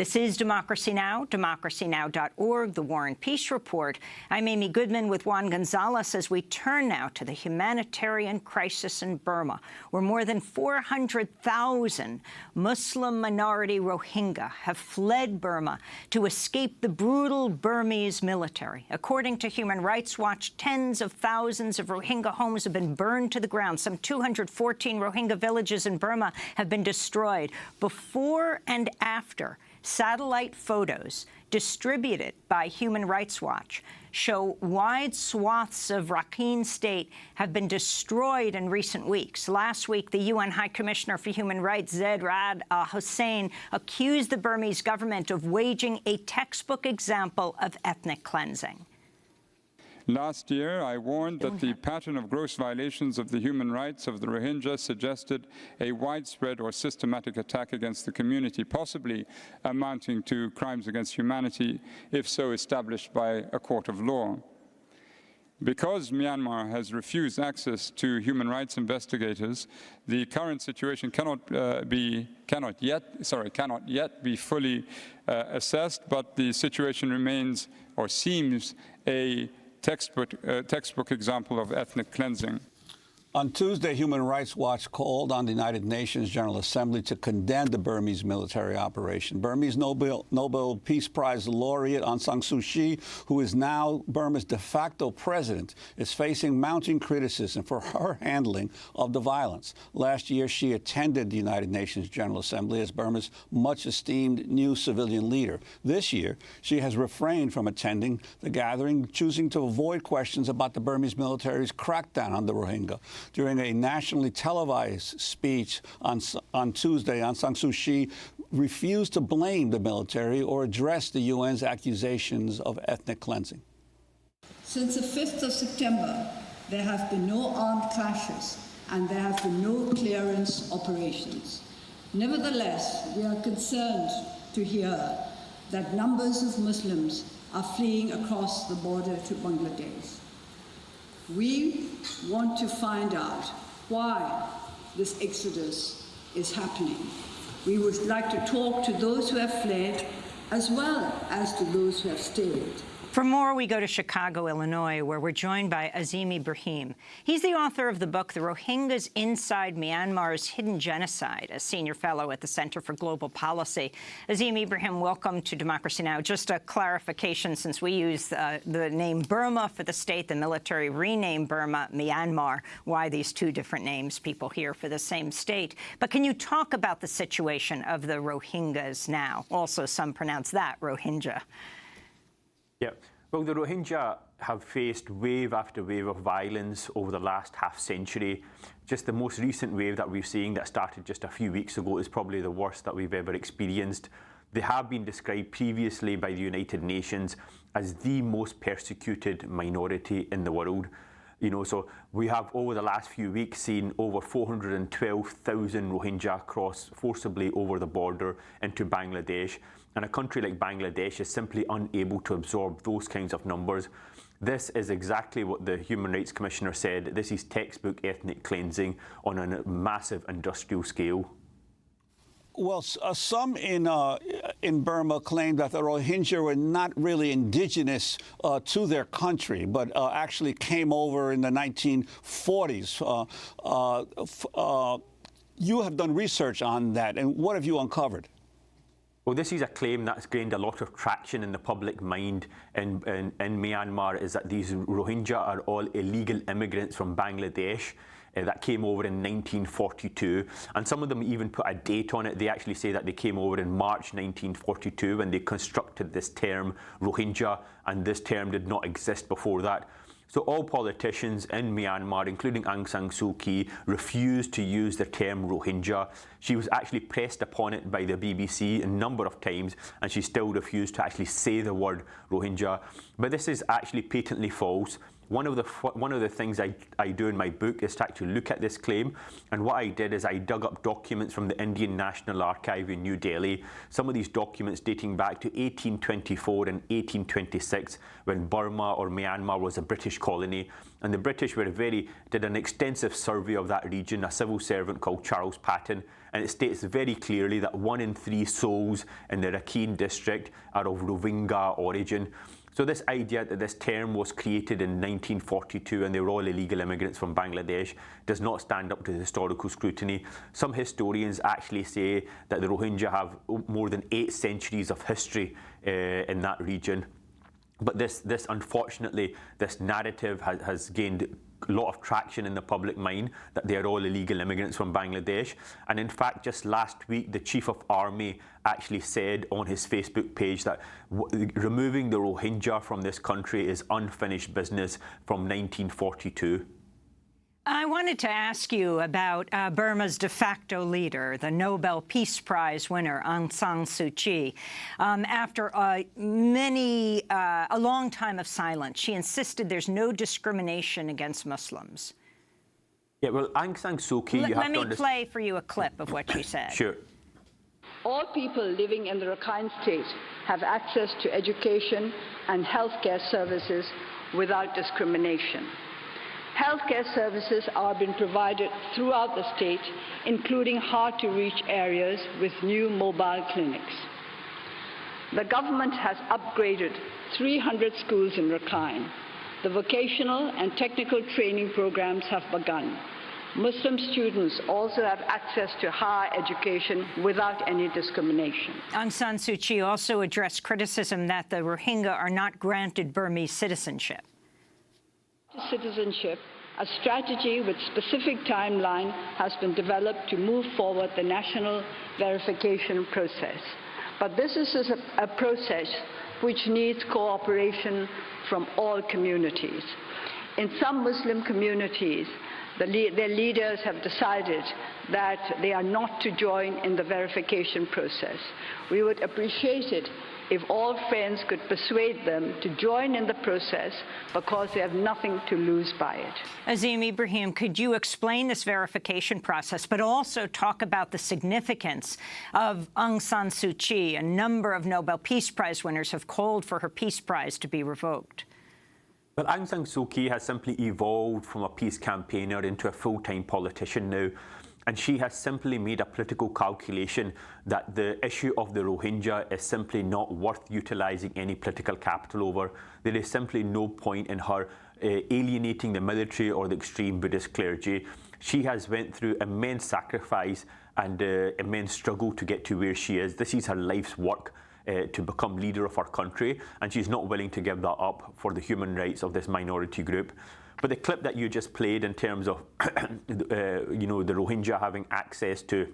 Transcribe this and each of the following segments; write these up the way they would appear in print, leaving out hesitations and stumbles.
This is Democracy Now!, democracynow.org, The War and Peace Report. I'm Amy Goodman with Juan Gonzalez as we turn now to the humanitarian crisis in Burma, where more than 400,000 Muslim minority Rohingya have fled Burma to escape the brutal Burmese military. According to Human Rights Watch, tens of thousands of Rohingya homes have been burned to the ground. Some 214 Rohingya villages in Burma have been destroyed. Before and after, satellite photos distributed by Human Rights Watch show wide swaths of Rakhine State have been destroyed in recent weeks. Last week, the UN High Commissioner for Human Rights, Zeid Ra'ad al-Hussein, accused the Burmese government of waging a textbook example of ethnic cleansing. Last year, I warned that the pattern of gross violations of the human rights of the Rohingya suggested a widespread or systematic attack against the community, possibly amounting to crimes against humanity, if so established by a court of law. Because Myanmar has refused access to human rights investigators, the current situation cannot yet be fully assessed, but the situation remains or seems a textbook example of ethnic cleansing. On Tuesday, Human Rights Watch called on the United Nations General Assembly to condemn the Burmese military operation. Burmese Nobel Peace Prize laureate Aung San Suu Kyi, who is now Burma's de facto president, is facing mounting criticism for her handling of the violence. Last year, she attended the United Nations General Assembly as Burma's much-esteemed new civilian leader. This year, she has refrained from attending the gathering, choosing to avoid questions about the Burmese military's crackdown on the Rohingya. During a nationally televised speech on Tuesday, Aung San Suu Kyi refused to blame the military or address the UN's accusations of ethnic cleansing. Since the 5th of September, there have been no armed clashes and there have been no clearance operations. Nevertheless, we are concerned to hear that numbers of Muslims are fleeing across the border to Bangladesh. We want to find out why this exodus is happening. We would like to talk to those who have fled as well as to those who have stayed. For more, we go to Chicago, Illinois, where we're joined by Azim Ibrahim. He's the author of the book, The Rohingyas Inside Myanmar's Hidden Genocide, a senior fellow at the Center for Global Policy. Azim Ibrahim, welcome to Democracy Now! Just a clarification, since we use the name Burma for the state, the military renamed Burma Myanmar, why these two different names people hear for the same state. But can you talk about the situation of the Rohingyas now? Also, some pronounce that Rohingya. Yeah, well, the Rohingya have faced wave after wave of violence over the last half-century. Just the most recent wave that we're seeing that started just a few weeks ago is probably the worst that we've ever experienced. They have been described previously by the United Nations as the most persecuted minority in the world. You know, so we have over the last few weeks seen over 412,000 Rohingya cross forcibly over the border into Bangladesh. And a country like Bangladesh is simply unable to absorb those kinds of numbers. This is exactly what the Human Rights Commissioner said. This is textbook ethnic cleansing on a massive industrial scale. Well, some in Burma claim that the Rohingya were not really indigenous to their country, but actually came over in the 1940s. You have done research on that, and what have you uncovered? Well, this is a claim that's gained a lot of traction in the public mind in Myanmar, is that these Rohingya are all illegal immigrants from Bangladesh that came over in 1942. And some of them even put a date on it. They actually say that they came over in March 1942 when they constructed this term Rohingya, and this term did not exist before that. So all politicians in Myanmar, including Aung San Suu Kyi, refused to use the term Rohingya. She was actually pressed upon it by the BBC a number of times, and she still refused to actually say the word Rohingya. But this is actually patently false. One of the things I do in my book is to actually look at this claim, and what I did is I dug up documents from the Indian National Archive in New Delhi, some of these documents dating back to 1824 and 1826, when Burma or Myanmar was a British colony, and the British did an extensive survey of that region. A civil servant called Charles Patton and it states very clearly that 1 in 3 souls in the Rakhine district are of Rohingya origin. So this idea that this term was created in 1942 and they were all illegal immigrants from Bangladesh does not stand up to historical scrutiny. Some historians actually say that the Rohingya have more than 8 centuries of history in that region. But this unfortunately, this narrative has gained a lot of traction in the public mind that they are all illegal immigrants from Bangladesh. And in fact, just last week, the Chief of Army actually said on his Facebook page that removing the Rohingya from this country is unfinished business from 1942. I wanted to ask you about Burma's de facto leader, the Nobel Peace Prize winner, Aung San Suu Kyi. After a long time of silence, she insisted there's no discrimination against Muslims. Yeah, well, Aung San Suu Kyi, Let me play for you a clip of what she said. Sure. All people living in the Rakhine State have access to education and healthcare services without discrimination. Healthcare services are being provided throughout the state, including hard-to-reach areas with new mobile clinics. The government has upgraded 300 schools in Rakhine. The vocational and technical training programs have begun. Muslim students also have access to higher education without any discrimination. Aung San Suu Kyi also addressed criticism that the Rohingya are not granted Burmese citizenship. Citizenship, a strategy with specific timeline has been developed to move forward the national verification process. But this is a process which needs cooperation from all communities. In some Muslim communities, their leaders have decided that they are not to join in the verification process. We would appreciate it if all friends could persuade them to join in the process because they have nothing to lose by it. Azim Ibrahim, could you explain this verification process, but also talk about the significance of Aung San Suu Kyi? A number of Nobel Peace Prize winners have called for her Peace Prize to be revoked. Well, Aung San Suu Kyi has simply evolved from a peace campaigner into a full-time politician now. And she has simply made a political calculation that the issue of the Rohingya is simply not worth utilising any political capital over. There is simply no point in her alienating the military or the extreme Buddhist clergy. She has went through immense sacrifice and immense struggle to get to where she is. This is her life's work. To become leader of our country, and she's not willing to give that up for the human rights of this minority group. But the clip that you just played in terms of the Rohingya having access to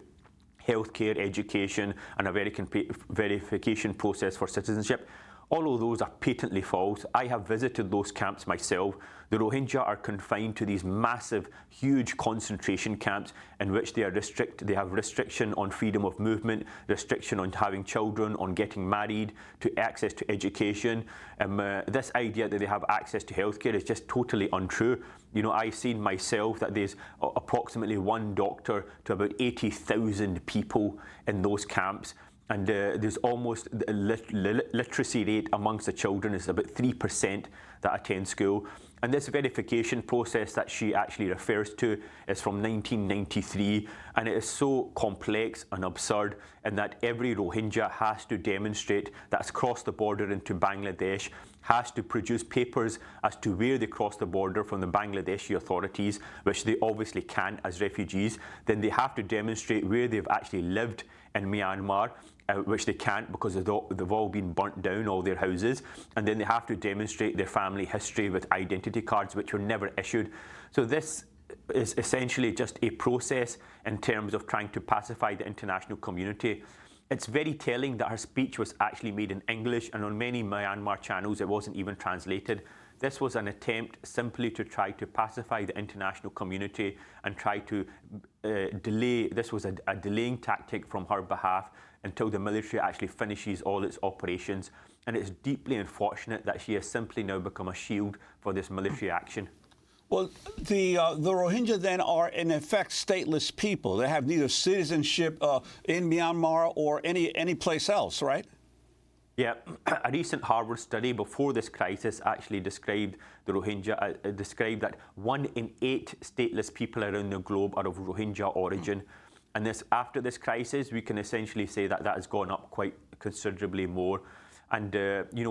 healthcare, education, and a verification process for citizenship, all of those are patently false. I have visited those camps myself. The Rohingya are confined to these massive, huge concentration camps in which they have restriction on freedom of movement, restriction on having children, on getting married, to access to education. This idea that they have access to healthcare is just totally untrue. You know, I've seen myself that there's approximately 1 doctor to about 80,000 people in those camps. And there's almost the literacy rate amongst the children is about 3% that attend school. And this verification process that she actually refers to is from 1993, and it is so complex and absurd in that every Rohingya has to demonstrate that it's crossed the border into Bangladesh, has to produce papers as to where they crossed the border from the Bangladeshi authorities, which they obviously can as refugees. Then they have to demonstrate where they've actually lived in Myanmar, which they can't because they've all been burnt down, all their houses. And then they have to demonstrate their family history with identity cards, which were never issued. So this is essentially just a process in terms of trying to pacify the international community. It's very telling that her speech was actually made in English, and on many Myanmar channels it wasn't even translated. This was an attempt simply to try to pacify the international community and try to delay. This was a delaying tactic from her behalf until the military actually finishes all its operations. And it's deeply unfortunate that she has simply now become a shield for this military action. Well, the Rohingya then are in effect stateless people. They have neither citizenship in Myanmar or any place else, right? Yeah, a recent Harvard study before this crisis actually described the Rohingya, described that 1 in 8 stateless people around the globe are of Rohingya origin. And after this crisis, we can essentially say that that has gone up quite considerably more. And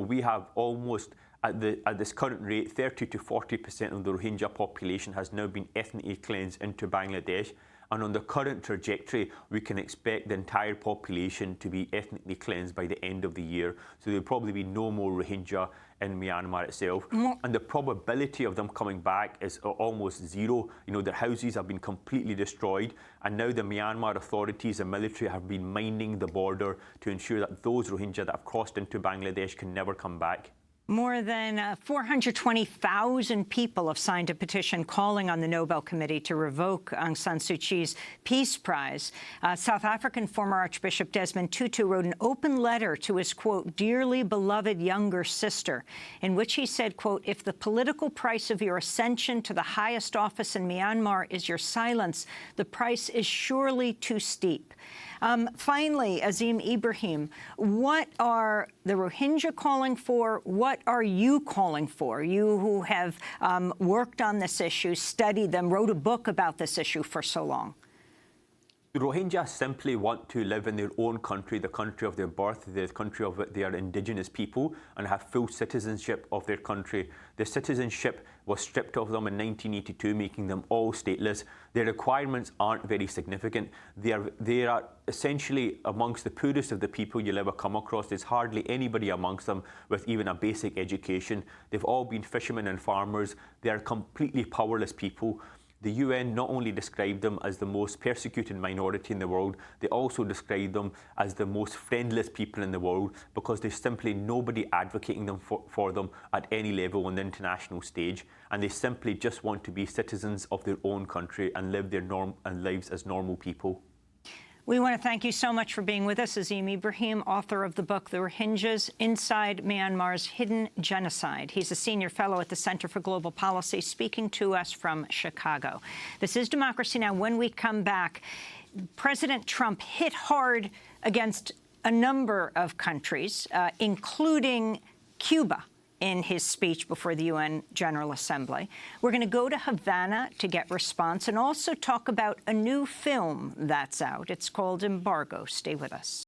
we have almost, at this current rate, 30 to 40% of the Rohingya population has now been ethnically cleansed into Bangladesh. And on the current trajectory, we can expect the entire population to be ethnically cleansed by the end of the year. So there'll probably be no more Rohingya in Myanmar itself. And the probability of them coming back is almost zero. Their houses have been completely destroyed. And now the Myanmar authorities and military have been mining the border to ensure that those Rohingya that have crossed into Bangladesh can never come back. More than 420,000 people have signed a petition calling on the Nobel Committee to revoke Aung San Suu Kyi's Peace Prize. South African former Archbishop Desmond Tutu wrote an open letter to his, quote, dearly beloved younger sister, in which he said, quote, if the political price of your ascension to the highest office in Myanmar is your silence, the price is surely too steep. Finally, Azim Ibrahim, what are the Rohingya calling for? What are you calling for? You who have worked on this issue, studied them, wrote a book about this issue for so long. The Rohingya simply want to live in their own country, the country of their birth, the country of their indigenous people, and have full citizenship of their country. Their citizenship was stripped of them in 1982, making them all stateless. Their requirements aren't very significant. They are essentially amongst the poorest of the people you'll ever come across. There's hardly anybody amongst them with even a basic education. They've all been fishermen and farmers. They are completely powerless people. The UN not only described them as the most persecuted minority in the world, they also described them as the most friendless people in the world because there's simply nobody advocating them for them at any level on the international stage. And they simply just want to be citizens of their own country and live their lives as normal people. We want to thank you so much for being with us, Azim Ibrahim, author of the book, The Rohingyas, Inside Myanmar's Hidden Genocide. He's a senior fellow at the Center for Global Policy, speaking to us from Chicago. This is Democracy Now! When we come back, President Trump hit hard against a number of countries, including Cuba, in his speech before the UN General Assembly. We're going to go to Havana to get response and also talk about a new film that's out. It's called Embargo. Stay with us.